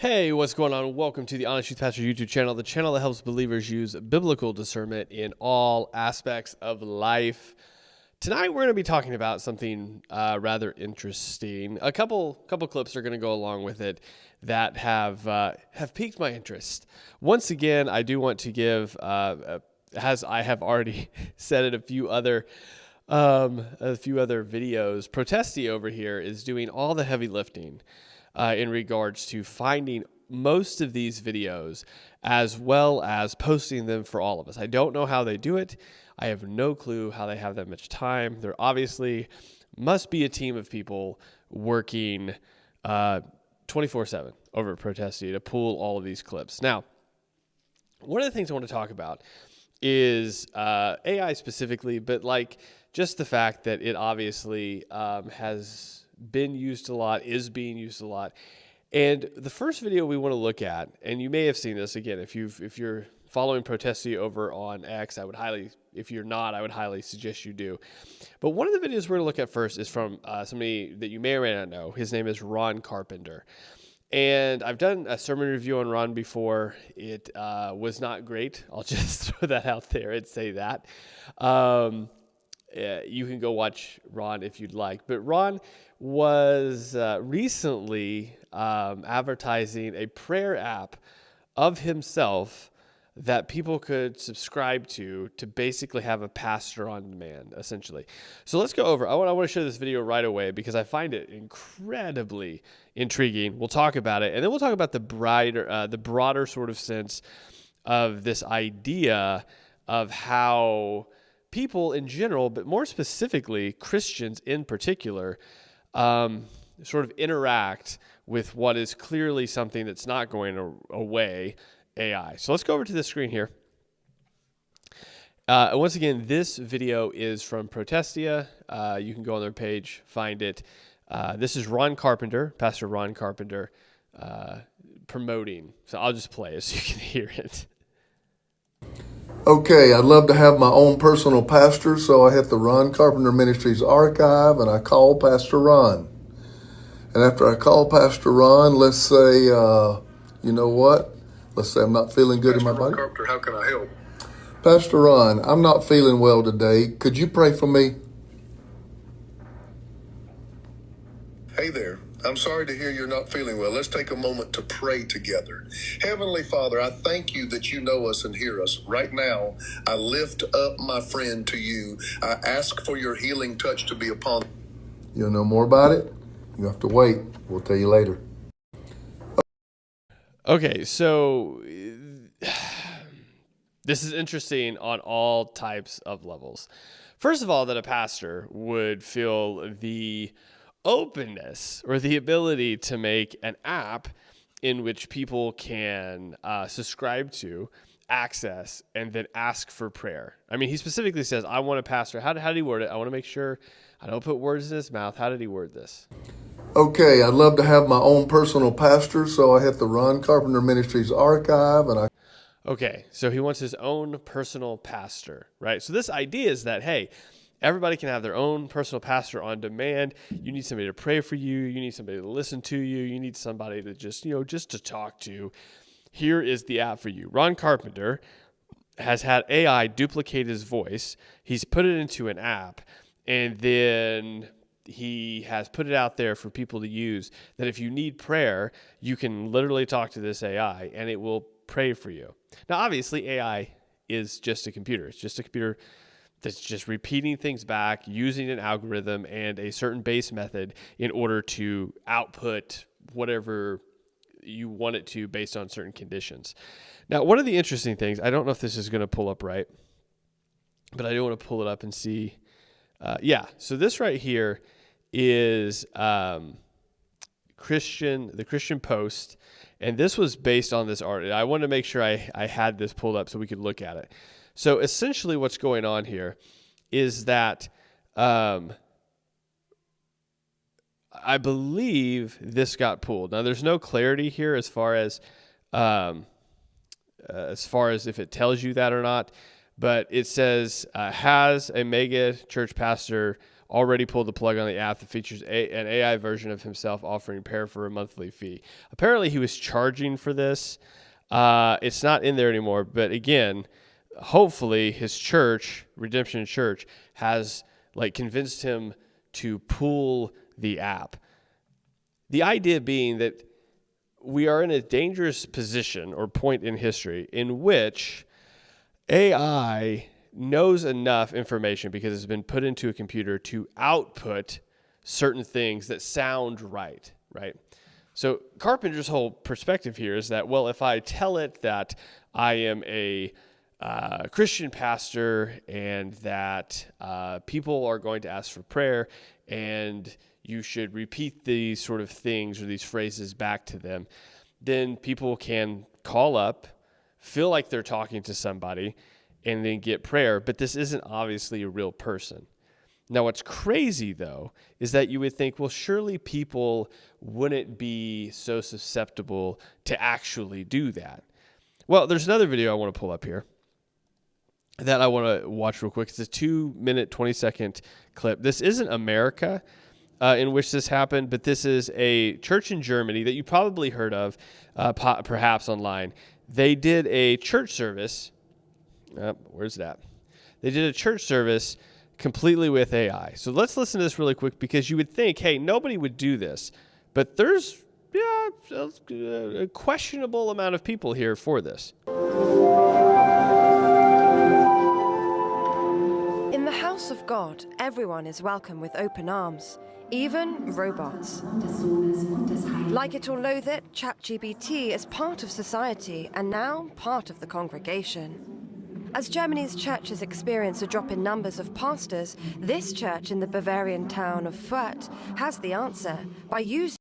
Hey, what's going on? Welcome to the Honest Truth Pastor YouTube channel, the channel that helps believers use biblical discernment in all aspects of life. Tonight, we're going to be talking about something rather interesting. A couple clips are going to go along with it that have piqued my interest. Once again, I do want to give, as I have already said in a few other videos, Protesti over here is doing all the heavy lifting in regards to finding most of these videos as well as posting them for all of us. I don't know how they do it. I have no clue how they have that much time. There obviously must be a team of people working 24/7 over at Protesti to pull all of these clips. Now, one of the things I want to talk about is AI specifically, but like just the fact that it obviously has been used a lot, is being used a lot. And the first video we want to look at, and you may have seen this again, if you're following Protesti over on X, if you're not, I would highly suggest you do. But one of the videos we're going to look at first is from somebody that you may or may not know. His name is Ron Carpenter. And I've done a sermon review on Ron before. It was not great. I'll just throw that out there and say that. You can go watch Ron if you'd like. But Ron was recently advertising a prayer app of himself that people could subscribe to basically have a pastor on demand, essentially. So let's go over. I want to show this video right away because I find it incredibly intriguing. We'll talk about it, and then we'll talk about the broader sort of sense of this idea of how people in general, but more specifically Christians in particular, sort of interact with what is clearly something that's not going away, AI. So let's go over to the screen here. Once again, this video is from Protestia. You can go on their page, find it. This is Ron Carpenter, Pastor Ron Carpenter, promoting. So I'll just play it so you can hear it. Okay, I'd love to have my own personal pastor, so I hit the Ron Carpenter Ministries archive and I call Pastor Ron. And after I call Pastor Ron, let's say, you know what? Let's say I'm not feeling good in my body. Carpenter, how can I help? Pastor Ron, I'm not feeling well today. Could you pray for me? Hey there. I'm sorry to hear you're not feeling well. Let's take a moment to pray together. Heavenly Father, I thank you that you know us and hear us. Right now, I lift up my friend to you. I ask for your healing touch to be upon. You'll know more about it? You have to wait. We'll tell you later. Okay, so this is interesting on all types of levels. First of all, that a pastor would feel the openness or the ability to make an app in which people can subscribe to, access, and then ask for prayer. I mean, he specifically says, I want a pastor. How did he word it? I want to make sure I don't put words in his mouth. How did he word this? Okay, I'd love to have my own personal pastor, so I hit the Ron Carpenter Ministries archive and I... Okay, so he wants his own personal pastor, right? So this idea is that, hey, everybody can have their own personal pastor on demand. You need somebody to pray for you. You need somebody to listen to you. You need somebody to just to talk to. Here is the app for you. Ron Carpenter has had AI duplicate his voice. He's put it into an app, and then he has put it out there for people to use, that if you need prayer, you can literally talk to this AI, and it will pray for you. Now, obviously, AI is just a computer. It's just a computer that's just repeating things back, using an algorithm and a certain base method in order to output whatever you want it to based on certain conditions. Now, one of the interesting things, I don't know if this is going to pull up right, but I do want to pull it up and see. So this right here is the Christian Post, and this was based on this art. I wanted to make sure I had this pulled up so we could look at it. So essentially what's going on here is that I believe this got pulled. Now, there's no clarity here as far as if it tells you that or not, but it says, has a mega church pastor already pulled the plug on the app that features an AI version of himself offering prayer for a monthly fee. Apparently, he was charging for this. It's not in there anymore. But again, hopefully his church, Redemption Church, has convinced him to pull the app. The idea being that we are in a dangerous position or point in history in which AI knows enough information because it's been put into a computer to output certain things that sound right? So Carpenter's whole perspective here is that, well, if I tell it that I am a Christian pastor and that people are going to ask for prayer and you should repeat these sort of things or these phrases back to them, then people can call up, feel like they're talking to somebody, and then get prayer. But this isn't obviously a real person. Now, what's crazy, though, is that you would think, well, surely people wouldn't be so susceptible to actually do that. Well, there's another video I want to pull up here that I want to watch real quick. It's a 2-minute, 20-second clip. This isn't America in which this happened, but this is a church in Germany that you probably heard of, perhaps online. They did a church service. Where's that? They did a church service completely with AI. So let's listen to this really quick because you would think, hey, nobody would do this. But there's a questionable amount of people here for this. In the house of God, everyone is welcome with open arms, even robots. Like it or loathe it, ChatGPT is part of society and now part of the congregation. As Germany's churches experience a drop in numbers of pastors, this church in the Bavarian town of Fürth has the answer by using...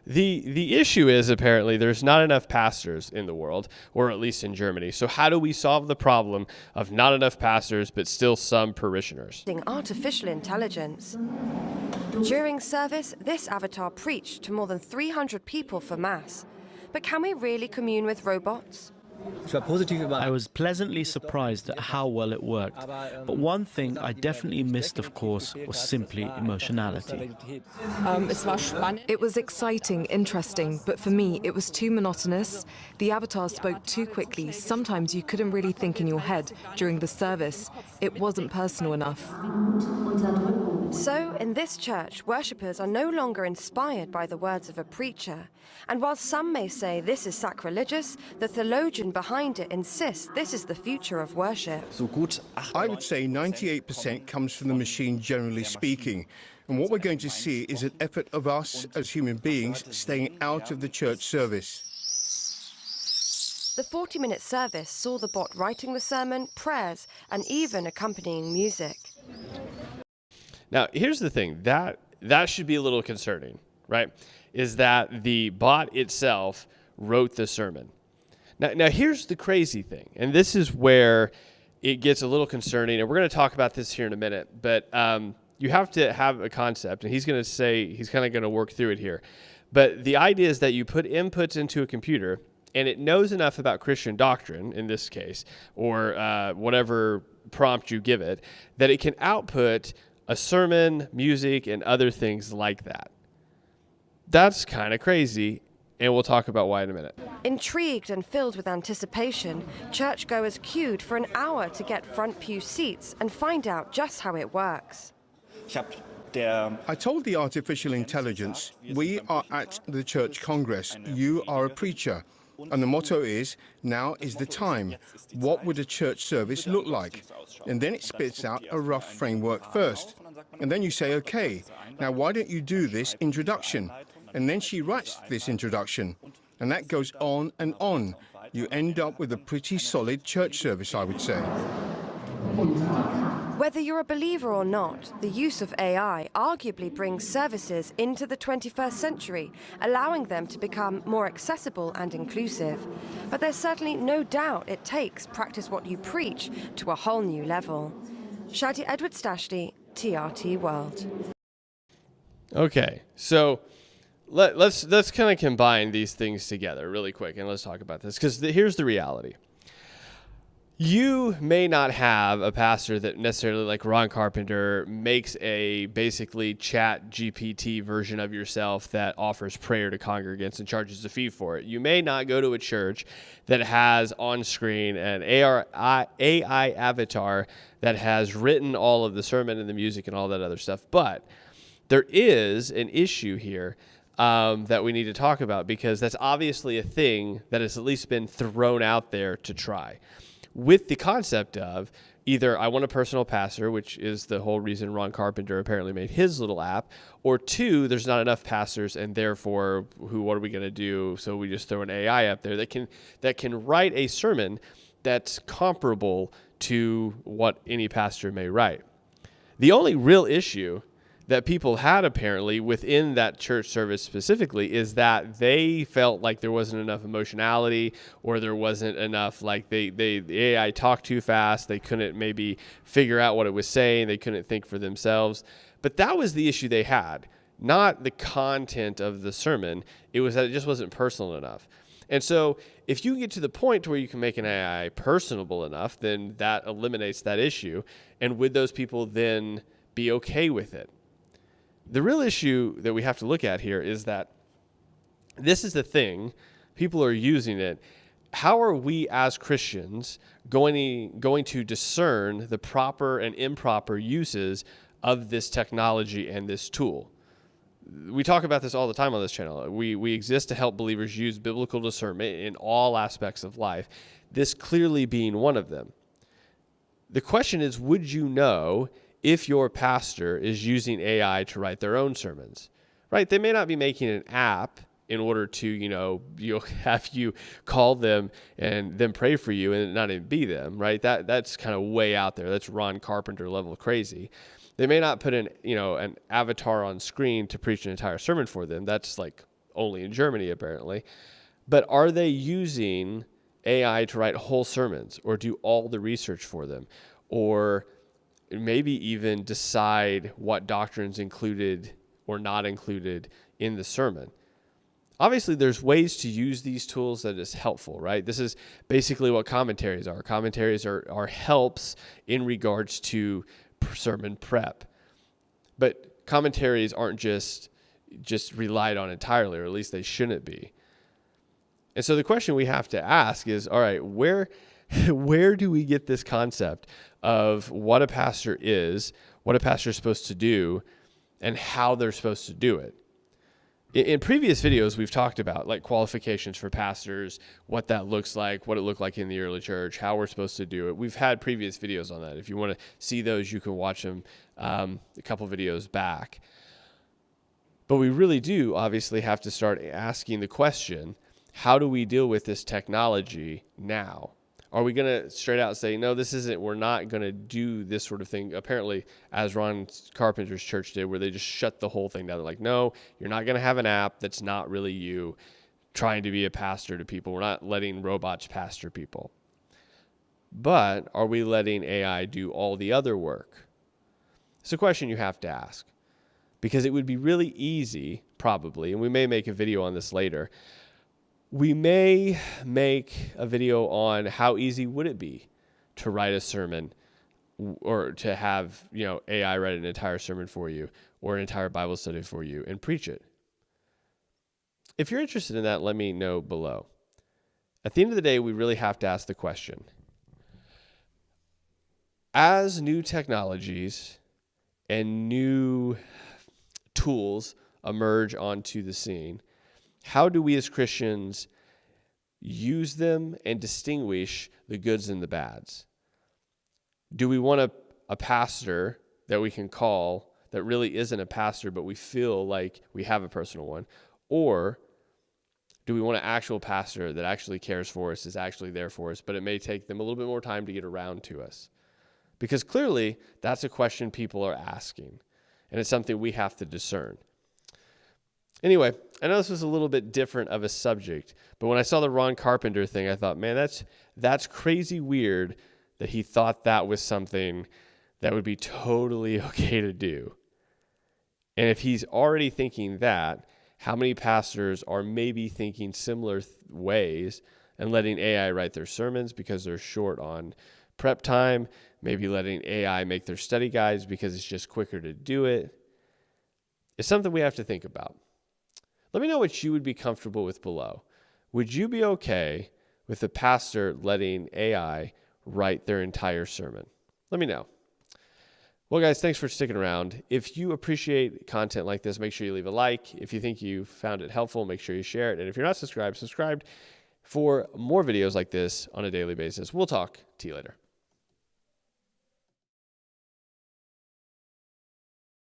The issue is apparently there's not enough pastors in the world, or at least in Germany. So how do we solve the problem of not enough pastors but still some parishioners? Artificial intelligence. During service, this avatar preached to more than 300 people for Mass. But can we really commune with robots? I was pleasantly surprised at how well it worked, but one thing I definitely missed, of course, was simply emotionality. It was exciting, interesting, but for me it was too monotonous. The avatar spoke too quickly. Sometimes you couldn't really think in your head during the service. It wasn't personal enough. So, in this church, worshippers are no longer inspired by the words of a preacher. And while some may say this is sacrilegious, the theologian behind it insists this is the future of worship. I would say 98% comes from the machine, generally speaking. And what we're going to see is an effort of us as human beings staying out of the church service. The 40-minute service saw the bot writing the sermon, prayers, and even accompanying music. Now, here's the thing. That should be a little concerning, right? Is that the bot itself wrote the sermon. Now, here's the crazy thing, and this is where it gets a little concerning, and we're going to talk about this here in a minute, but you have to have a concept, and he's going to say, he's kind of going to work through it here. But the idea is that you put inputs into a computer, and it knows enough about Christian doctrine, in this case, or whatever prompt you give it, that it can output a sermon, music, and other things like that. That's kind of crazy, and we'll talk about why in a minute. Intrigued and filled with anticipation, churchgoers queued for an hour to get front pew seats and find out just how it works. I told the artificial intelligence, we are at the church congress, you are a preacher. And the motto is, now is the time. What would a church service look like? And then it spits out a rough framework first. And then you say, okay, now why don't you do this introduction? And then she writes this introduction. And that goes on and on. You end up with a pretty solid church service, I would say. Whether you're a believer or not, the use of AI arguably brings services into the 21st century, allowing them to become more accessible and inclusive. But there's certainly no doubt it takes practice what you preach to a whole new level. Shadi Edward Stashty, TRT World. Okay, so let's kind of combine these things together really quick, and let's talk about this, because here's the reality. You may not have a pastor that necessarily, like Ron Carpenter, makes a basically chat GPT version of yourself that offers prayer to congregants and charges a fee for it. You may not go to a church that has on screen an AI avatar that has written all of the sermon and the music and all that other stuff. But there is an issue here that we need to talk about, because that's obviously a thing that has at least been thrown out there to try, with the concept of either I want a personal pastor, which is the whole reason Ron Carpenter apparently made his little app, or two, there's not enough pastors, and therefore, what are we going to do? So we just throw an AI up there that can write a sermon that's comparable to what any pastor may write. The only real issue that people had apparently within that church service specifically is that they felt like there wasn't enough emotionality, or there wasn't enough, like the AI talked too fast. They couldn't maybe figure out what it was saying. They couldn't think for themselves. But that was the issue they had, not the content of the sermon. It was that it just wasn't personal enough. And so if you get to the point where you can make an AI personable enough, then that eliminates that issue. And would those people then be okay with it? The real issue that we have to look at here is that this is the thing. People are using it. How are we as Christians going to discern the proper and improper uses of this technology and this tool? We talk about this all the time on this channel. We exist to help believers use biblical discernment in all aspects of life, this clearly being one of them. The question is, would you know if your pastor is using AI to write their own sermons, right? They may not be making an app in order to, you'll have you call them and them pray for you and not even be them, right? That's kind of way out there. That's Ron Carpenter level crazy. They may not put an avatar on screen to preach an entire sermon for them. That's like only in Germany, apparently. But are they using AI to write whole sermons or do all the research for them, or maybe even decide what doctrines included or not included in the sermon? Obviously, there's ways to use these tools that is helpful, right? This is basically what commentaries are. Commentaries are helps in regards to sermon prep. But commentaries aren't just relied on entirely, or at least they shouldn't be. And so the question we have to ask is, all right, where do we get this concept of what a pastor is, what a pastor is supposed to do, and how they're supposed to do it? In previous videos, we've talked about like qualifications for pastors, what that looks like, what it looked like in the early church, how we're supposed to do it. We've had previous videos on that. If you want to see those, you can watch them a couple videos back. But we really do obviously have to start asking the question, how do we deal with this technology now? Are we going to straight out say, no, we're not going to do this sort of thing? Apparently, as Ron Carpenter's church did, where they just shut the whole thing down. They're like, no, you're not going to have an app that's not really you trying to be a pastor to people. We're not letting robots pastor people. But are we letting AI do all the other work? It's a question you have to ask, because it would be really easy, probably, and we may make a video on this later. We may make a video on how easy would it be to write a sermon, or to have, AI write an entire sermon for you or an entire Bible study for you and preach it. If you're interested in that, let me know below. At the end of the day, we really have to ask the question, as new technologies and new tools emerge onto the scene, how do we as Christians use them and distinguish the goods and the bads? Do we want a pastor that we can call that really isn't a pastor, but we feel like we have a personal one? Or do we want an actual pastor that actually cares for us, is actually there for us, but it may take them a little bit more time to get around to us? Because clearly, that's a question people are asking, and it's something we have to discern. Anyway, I know this was a little bit different of a subject, but when I saw the Ron Carpenter thing, I thought, man, that's crazy weird that he thought that was something that would be totally okay to do. And if he's already thinking that, how many pastors are maybe thinking similar ways and letting AI write their sermons because they're short on prep time, maybe letting AI make their study guides because it's just quicker to do it. It's something we have to think about. Let me know what you would be comfortable with below. Would you be okay with the pastor letting AI write their entire sermon? Let me know. Well, guys, thanks for sticking around. If you appreciate content like this, make sure you leave a like. If you think you found it helpful, make sure you share it. And if you're not subscribed for more videos like this on a daily basis. We'll talk to you later.